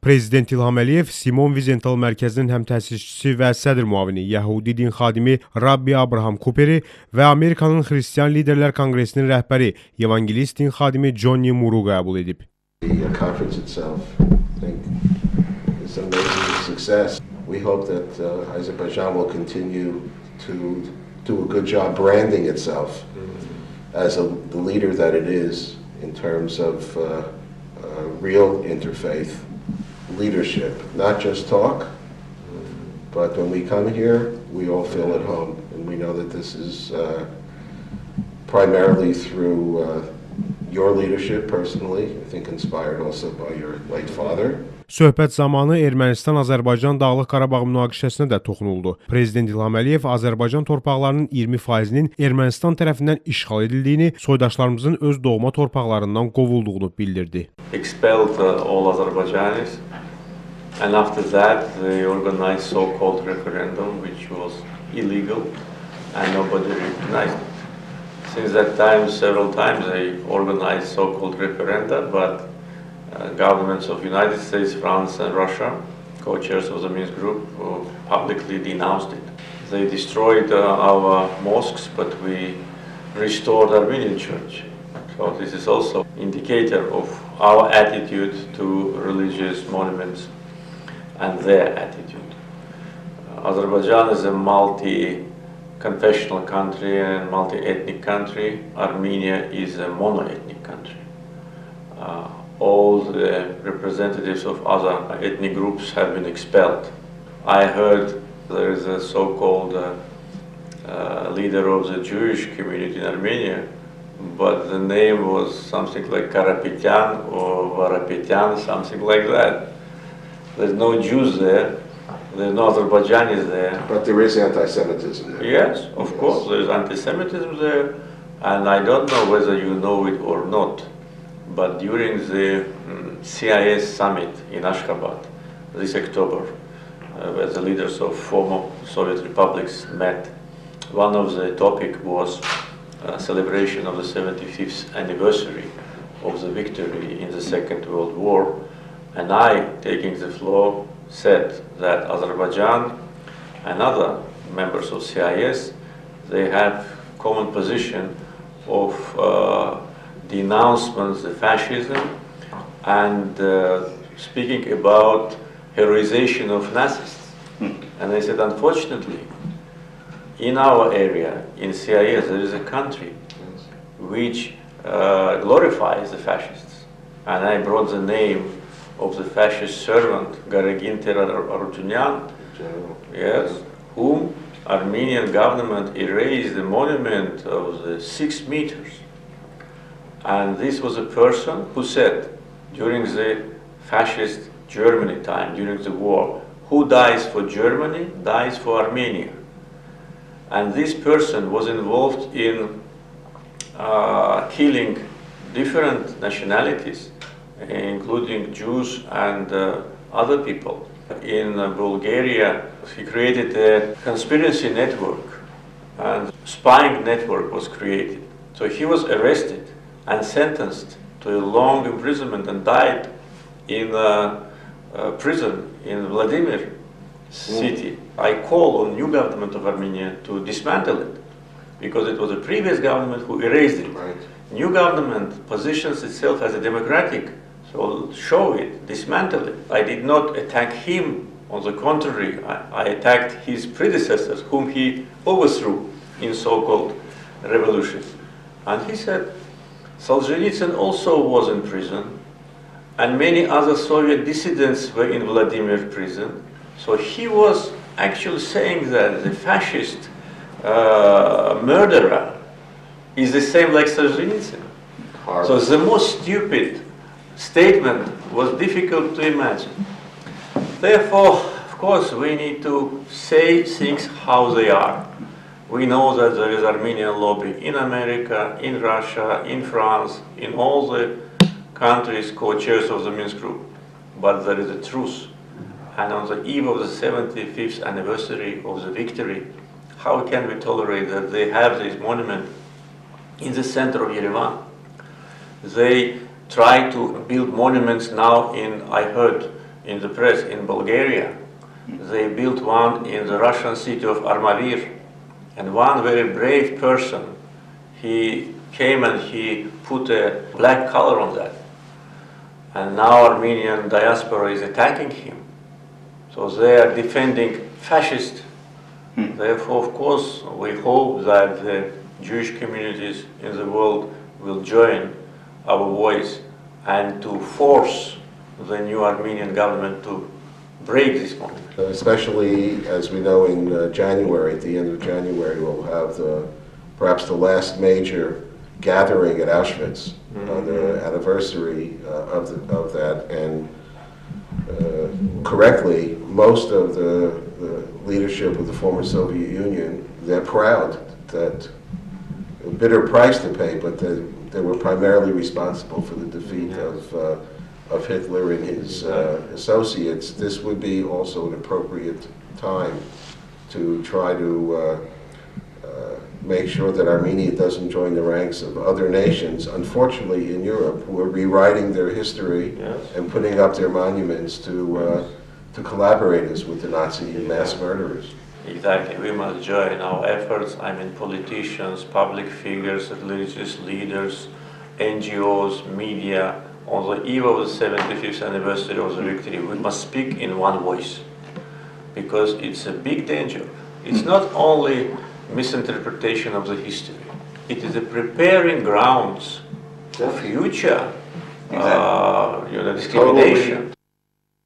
Prezident İlham Əliyev, Simon Vizental Mərkəzinin həmtəsisçisi və sədr müavini, Yəhudi din xadimi Rabbi Kuperi və Amerikanın Xristian Liderlər Konqresinin rəhbəri, evangelist din xadimi Conni Muru qəbul edib. The conference itself, I think, is an amazing success. We hope that Azerbaijan will continue to do a good job branding itself as the leader that it is in terms of real interfaith leadership, not just talk, but when we come here, we all feel at home, and we know that this is primarily through your leadership personally, I think inspired also by your late father. Söhbət zamanı Ermənistan-Azərbaycan Dağlıq Qarabağ münaqişəsinə də toxunuldu. Prezident İlham Əliyev Azərbaycan torpaqlarının 20%-nin Ermənistan tərəfindən işğal edildiyini, soydaşlarımızın öz doğma torpaqlarından qovulduğunu bildirdi. Expelled all Azerbaijanis, and after that they organized so-called referendum, which was illegal, and nobody recognized it. Since that time, several times they organized so-called referenda, but governments of United States, France and Russia, co-chairs of the Minsk group, publicly denounced it. They destroyed our mosques, but we restored Armenian church. So this is also indicator of our attitude to religious monuments and their attitude. Azerbaijan is a multi-confessional country and multi-ethnic country. Armenia is a mono-ethnic country. All the representatives of other ethnic groups have been expelled. I heard there is a so-called leader of the Jewish community in Armenia, but the name was something like Karapetyan or Varapetyan, something like that. There's no Jews there, there's no Azerbaijanis there. But there is anti-Semitism there. Yes, of course, there's anti-Semitism there, and I don't know whether you know it or not. But during the CIS summit in Ashgabat this October, where the leaders of former Soviet republics met, one of the topic was celebration of the 75th anniversary of the victory in the Second World War. And I, taking the floor, said that Azerbaijan and other members of CIS, they have common position of denouncements of fascism and speaking about heroization of Nazis. And I said, unfortunately, in our area, in CIS, there is a country which glorifies the fascists. And I brought the name of the fascist servant, Garaginter Arutunyan, yes, whom Armenian government erased the monument of the 6 meters. And this was a person who said, during the fascist Germany time, during the war, who dies for Germany, dies for Armenia. And this person was involved in killing different nationalities, including Jews and other people. In Bulgaria, he created a conspiracy network, and spying network was created. So he was arrested and sentenced to a long imprisonment and died in a prison in Vladimir city. I call on new government of Armenia to dismantle it, because it was the previous government who erased it. Right. New government positions itself as a democratic, so show it, dismantle it. I did not attack him, on the contrary, I attacked his predecessors, whom he overthrew in so-called revolution. And he said, Solzhenitsyn also was in prison, and many other Soviet dissidents were in Vladimir prison. So he was actually saying that the fascist murderer is the same like Solzhenitsyn. So the most stupid statement was difficult to imagine. Therefore, of course, we need to say things how they are. We know that there is Armenian lobby in America, in Russia, in France, in all the countries co-chairs of the Minsk group. But there is a truth. And on the eve of the 75th anniversary of the victory, how can we tolerate that they have this monument in the center of Yerevan? They try to build monuments now in, I heard, in the press in Bulgaria. They built one in the Russian city of Armavir. And one very brave person, he came and he put a black color on that. And now Armenian diaspora is attacking him. So they are defending fascists. Therefore, of course, we hope that the Jewish communities in the world will join our voice and to force the new Armenian government to break this moment. Especially, as we know, in January, at the end of January, we'll have perhaps the last major gathering at Auschwitz, the anniversary of that, and correctly, most of the leadership of the former Soviet Union, they're proud that a bitter price to pay, but they were primarily responsible for the defeat of Hitler and his associates. This would be also an appropriate time to try to make sure that Armenia doesn't join the ranks of other nations, unfortunately in Europe, who are rewriting their history and putting up their monuments to collaborators with the Nazi mass murderers. Exactly, we must join our efforts. I mean, politicians, public figures, religious leaders, NGOs, media. On the eve of the 75th anniversary of the victory, we must speak in one voice, because it's a big danger. It's not only misinterpretation of the history, it is a preparing grounds for future discrimination.